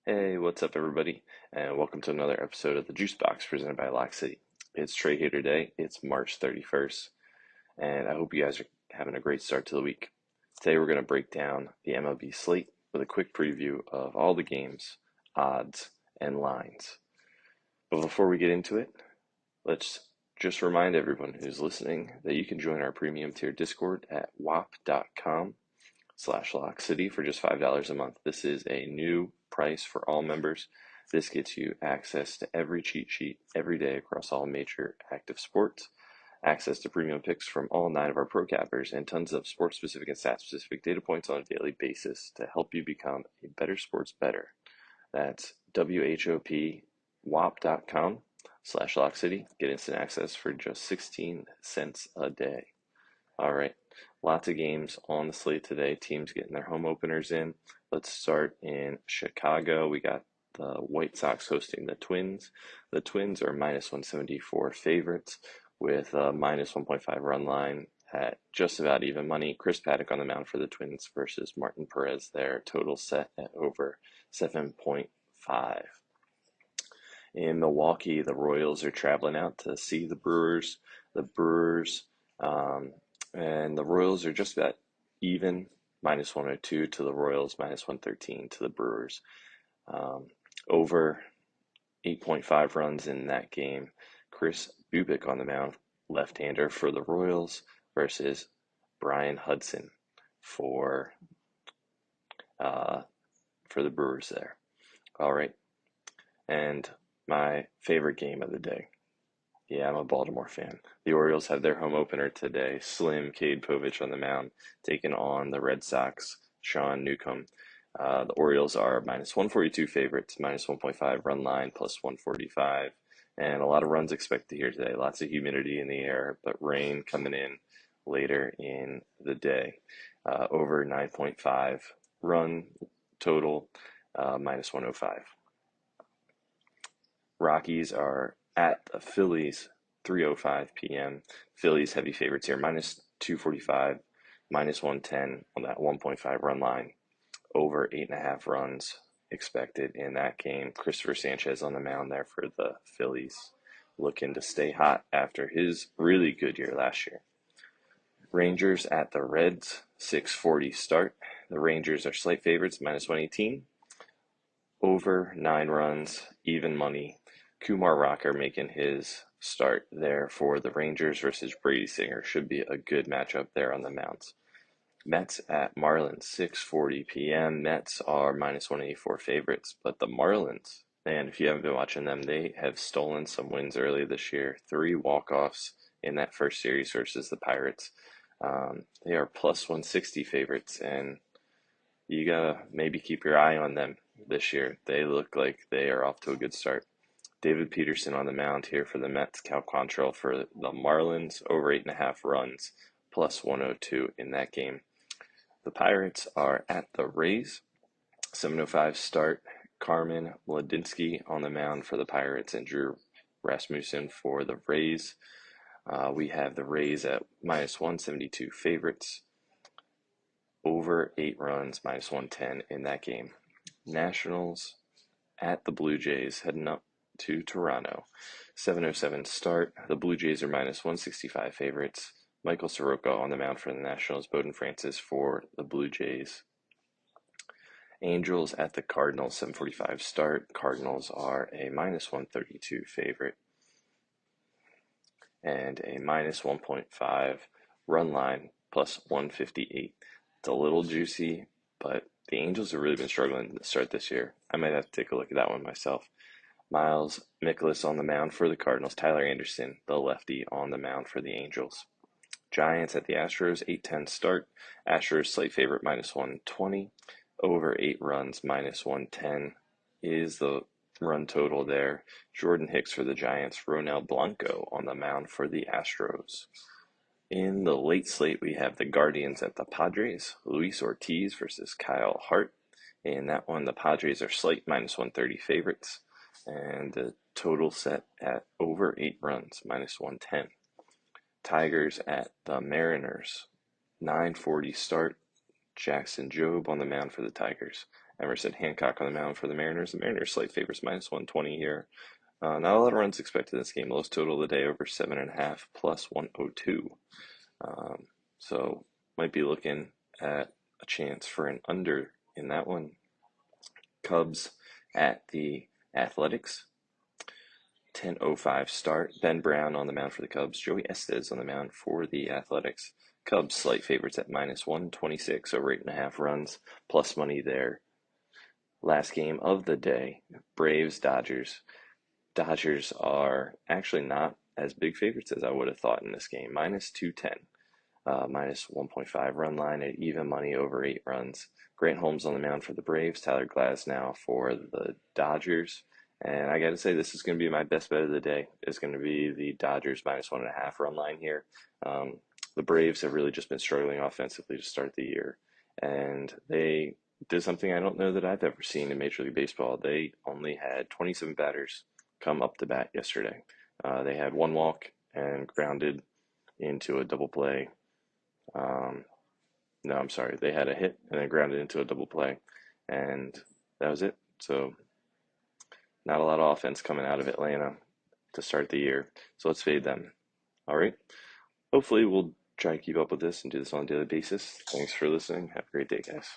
Hey, what's up, everybody? And welcome to another episode of the JuiceBox presented by Lock City. It's Trey here today. It's March 31st, and I hope you guys are having a great start to the week. Today, we're going to break down the MLB slate with a quick preview of all the games, odds, and lines. But before we get into it, let's just remind everyone who's listening that you can join our premium tier Discord at wap.com/LockCity for just $5 a month. This is a new price for all members. This gets you access to every cheat sheet every day across all major active sports, access to premium picks from all 9 of our pro cappers, and tons of sports-specific and stat-specific data points on a daily basis to help you become a better sports bettor. That's wap.com/LockCity. Get instant access for just 16 cents a day. All right, lots of games on the slate today. Teams getting their home openers in. Let's start in Chicago. We got the White Sox hosting the Twins. The Twins are minus 174 favorites with a minus 1.5 run line at just about even money. Chris Paddock on the mound for the Twins versus Martin Perez there. Total set at over 7.5. In Milwaukee, the Royals are traveling out to see the Brewers. And the Royals are just about even, minus 102 to the Royals, minus 113 to the Brewers. Over 8.5 runs in that game. Chris Bubik on the mound, left-hander for the Royals versus Brian Hudson for the Brewers there. All right, and my favorite game of the day. Yeah, I'm a Baltimore fan. The Orioles have their home opener today. Slim Cade Povich on the mound, taking on the Red Sox, Sean Newcomb. The Orioles are minus 142 favorites, minus 1.5 run line, plus 145. And a lot of runs expected here today. Lots of humidity in the air, but rain coming in later in the day. Over 9.5 run total, minus 105. Rockies are at the Phillies, 3:05 p.m. Phillies heavy favorites here, minus 245, minus 110 on that 1.5 run line. Over 8.5 runs expected in that game. Christopher Sanchez on the mound there for the Phillies, looking to stay hot after his really good year last year. Rangers at the Reds, 6:40 start. The Rangers are slight favorites, minus 118. Over 9 runs, even money. Kumar Rocker making his start there for the Rangers versus Brady Singer. Should be a good matchup there on the mounds. Mets at Marlins, 6:40 p.m. Mets are minus 184 favorites, but the Marlins, man, if you haven't been watching them, they have stolen some wins early this year. 3 walk-offs in that first series versus the Pirates. They are plus 160 favorites, and you gotta maybe keep your eye on them this year. They look like they are off to a good start. David Peterson on the mound here for the Mets. Cal Quantrill for the Marlins, over 8.5 runs, plus 102 in that game. The Pirates are at the Rays, 7:05 start. Carmen Mladinsky on the mound for the Pirates and Drew Rasmussen for the Rays. We have the Rays at minus 172 favorites, over 8 runs, minus 110 in that game. Nationals at the Blue Jays, heading up to Toronto. 7:07 start. The Blue Jays are minus 165 favorites. Michael Soroka on the mound for the Nationals. Bowden Francis for the Blue Jays. Angels at the Cardinals, 7:45 start. Cardinals are a minus 132 favorite and a minus 1.5 run line, plus 158. It's a little juicy, but the Angels have really been struggling to start this year. I might have to take a look at that one myself. Miles Mikolas on the mound for the Cardinals. Tyler Anderson, the lefty, on the mound for the Angels. Giants at the Astros, 8:10 start. Astros slight favorite, minus 120. Over 8 runs, minus 110 is the run total there. Jordan Hicks for the Giants. Ronel Blanco on the mound for the Astros. In the late slate, we have the Guardians at the Padres. Luis Ortiz versus Kyle Hart. In that one, the Padres are slight, minus 130 favorites. And the total set at over 8 runs, minus 110. Tigers at the Mariners, 9:40 start. Jackson Jobe on the mound for the Tigers. Emerson Hancock on the mound for the Mariners. The Mariners slight favorites minus 120 here. Not a lot of runs expected in this game. Lowest total of the day over 7.5 plus 102. Um, so might be looking at a chance for an under in that one. Cubs at the Athletics. 10:05 start. Ben Brown on the mound for the Cubs. Joey Estes on the mound for the Athletics. Cubs slight favorites at minus 126 over 8.5 runs. Plus money there. Last game of the day, Braves Dodgers. Dodgers are actually not as big favorites as I would have thought in this game. Minus 210. Minus 1.5 run line at even money over 8 runs. Grant Holmes on the mound for the Braves. Tyler Glasnow for the Dodgers. And I got to say, this is going to be my best bet of the day. It's going to be the Dodgers minus 1.5 run line here. The Braves have really just been struggling offensively to start the year. And they did something I don't know that I've ever seen in Major League Baseball. They only had 27 batters come up to bat yesterday. They had one walk and grounded into a double play. No, I'm sorry. They had a hit and then grounded into a double play, and that was it. So not a lot of offense coming out of Atlanta to start the year. So let's fade them. All right. Hopefully we'll try to keep up with this and do this on a daily basis. Thanks for listening. Have a great day, guys.